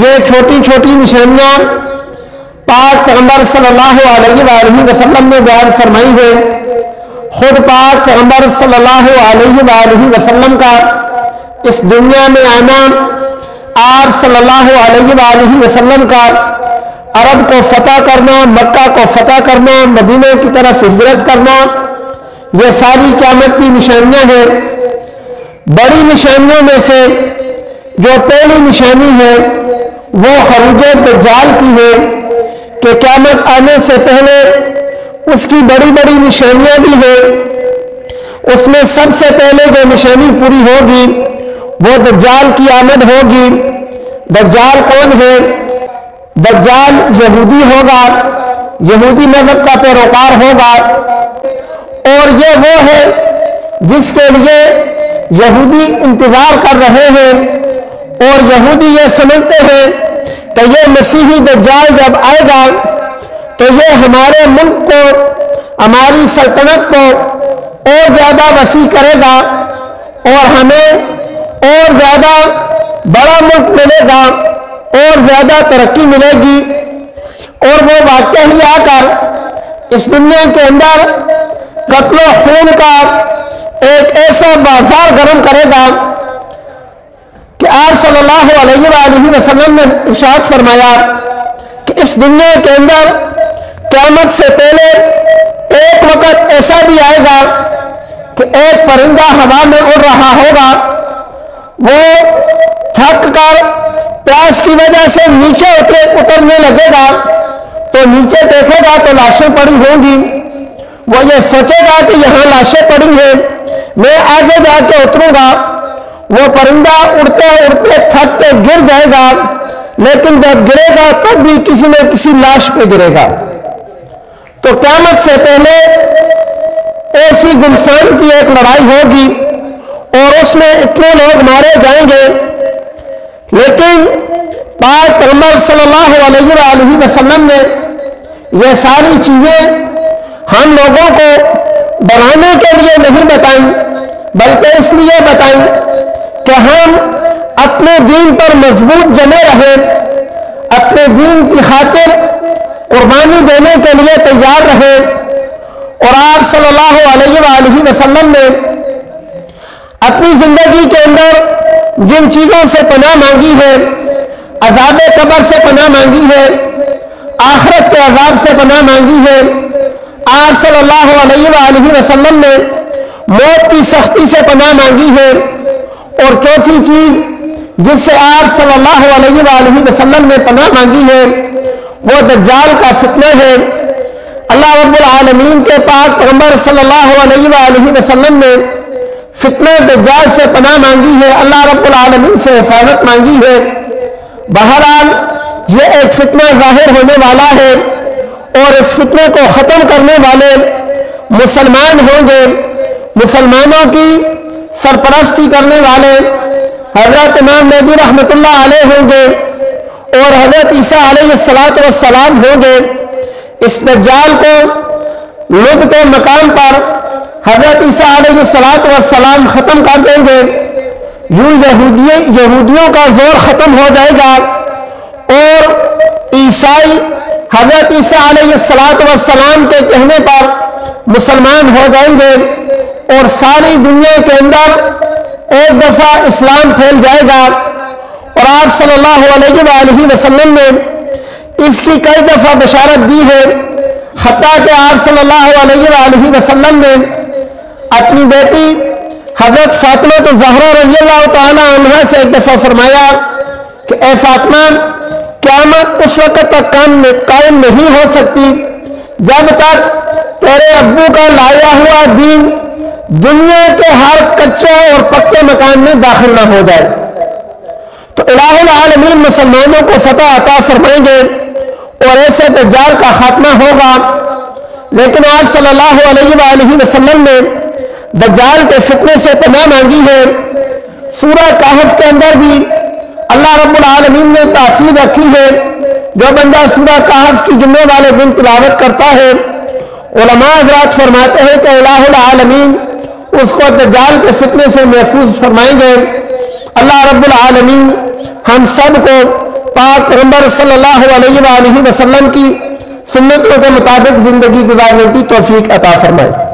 یہ چھوٹی چھوٹی نشانیاں پاک پیغمبر صلی اللہ علیہ وآلہ وسلم نے بیان فرمائی ہے۔ خود پاک پیغمبر صلی اللہ علیہ وآلہ وسلم کا اس دنیا میں آنا، آپ صلی اللہ علیہ وآلہ وسلم کا عرب کو فتح کرنا، مکہ کو فتح کرنا، مدینہ کی طرف ہجرت کرنا، یہ ساری قیامت کی نشانیاں ہیں۔ بڑی نشانیوں میں سے جو پہلی نشانی ہے وہ خروج دجال کی ہے کہ قیامت آنے سے پہلے اس کی بڑی بڑی نشانیاں بھی ہیں۔ اس میں سب سے پہلے جو نشانی پوری ہوگی وہ دجال کی آمد ہوگی۔ دجال کون ہے؟ دجال یہودی ہوگا، یہودی مذہب کا پیروکار ہوگا، اور یہ وہ ہے جس کے لیے یہودی انتظار کر رہے ہیں، اور یہودی یہ سمجھتے ہیں کہ یہ مسیحی دجال جب آئے گا تو یہ ہمارے ملک کو، ہماری سلطنت کو اور زیادہ وسیع کرے گا اور ہمیں اور زیادہ بڑا ملک ملے گا اور زیادہ ترقی ملے گی، اور وہ واقعہ ہی آ کر اس دنیا کے اندر قتل و خون کا ایک ایسا بازار گرم کرے گا کہ آپ صلی اللہ علیہ وآلہ وسلم نے ارشاد فرمایا کہ اس دنیا کے اندر قیامت سے پہلے ایک وقت ایسا بھی آئے گا کہ ایک پرندہ ہوا میں اڑ رہا ہوگا، وہ تھک کر پیاس کی وجہ سے نیچے اترنے لگے گا تو نیچے دیکھے گا تو لاشیں پڑی ہوں گی، وہ یہ سوچے گا کہ یہاں لاشیں پڑی ہیں، میں آگے جا کے اتروں گا۔ وہ پرندہ اڑتے اڑتے تھک کے گر جائے گا، لیکن جب گرے گا تب بھی کسی نہ کسی لاش پہ گرے گا۔ تو قیامت سے پہلے ایسی گمسان کی ایک لڑائی ہوگی اور اس میں اتنے لوگ مارے جائیں گے، لیکن پاک پیغمبر صلی اللہ علیہ وآلہ وسلم نے یہ ساری چیزیں ہم لوگوں کو ڈرانے کے لیے نہیں بتائیں، بلکہ اس لیے بتائیں کہ ہم اپنے دین پر مضبوط جمے رہیں، اپنے دین کی خاطر قربانی دینے کے لیے تیار رہیں۔ اور آپ صلی اللہ علیہ وآلہ وسلم نے اپنی زندگی کے اندر جن چیزوں سے پناہ مانگی ہے، عذاب قبر سے پناہ مانگی ہے، آخرت کے عذاب سے پناہ مانگی ہے، آپ صلی اللہ علیہ وآلہ وسلم نے موت کی سختی سے پناہ مانگی ہے، اور چوتھی چیز جس سے آپ صلی اللہ علیہ وآلہ وسلم نے پناہ مانگی ہے وہ دجال کا فتنہ ہے۔ اللہ رب العالمین کے پاک پیغمبر صلی اللہ علیہ وآلہ وسلم نے فتنہ دجال سے پناہ مانگی ہے، اللہ رب العالمین سے حفاظت مانگی ہے۔ بہرحال یہ ایک فتنہ ظاہر ہونے والا ہے اور اس فتنے کو ختم کرنے والے مسلمان ہوں گے، مسلمانوں کی سرپرستی کرنے والے حضرت امام مہدی رحمۃ اللہ علیہ ہوں گے اور حضرت عیسیٰ علیہ السلام ہوں گے۔ اس دجال کو لوگ کے مقام پر حضرت عیسیٰ علیہ السلام ختم کر دیں گے، یوں یہودیوں کا زور ختم ہو جائے گا اور عیسائی حضرت عیسیٰ علیہ السلام کے کہنے پر مسلمان ہو جائیں گے اور ساری دنیا کے اندر ایک دفعہ اسلام پھیل جائے گا۔ اور آپ صلی اللہ علیہ وآلہ وسلم نے اس کی کئی دفعہ بشارت دی ہے، حتیٰ کہ آپ صلی اللہ علیہ وآلہ وسلم نے اپنی بیٹی حضرت فاطمہ الزہرا رضی اللہ تعالی عنہا سے ایک دفعہ فرمایا کہ اے فاطمہ، قیامت اس وقت تک قائم نہیں ہو سکتی جب تک تیرے ابو کا لایا ہوا دین دنیا کے ہر کچے اور پکے مکان میں داخل نہ ہو جائے۔ تو الہ العالمین مسلمانوں کو فتح عطا فرمائیں گے اور ایسے دجال کا خاتمہ ہوگا۔ لیکن آپ صلی اللہ علیہ وآلہ وسلم نے دجال کے فتنے سے پناہ مانگی ہے۔ سورہ کہف کے اندر بھی اللہ رب العالمین نے تاثیر رکھی ہے، جو بندہ سورہ کہف کی جمعے والے دن تلاوت کرتا ہے، علماء حضرات فرماتے ہیں کہ الہ العالمین اس کو دجال کے فتنے سے محفوظ فرمائیں گے۔ اللہ رب العالمین ہم سب کو پاک پیغمبر صلی اللہ علیہ وآلہ وسلم کی سنتوں کے مطابق زندگی گزارنے کی توفیق عطا فرمائے۔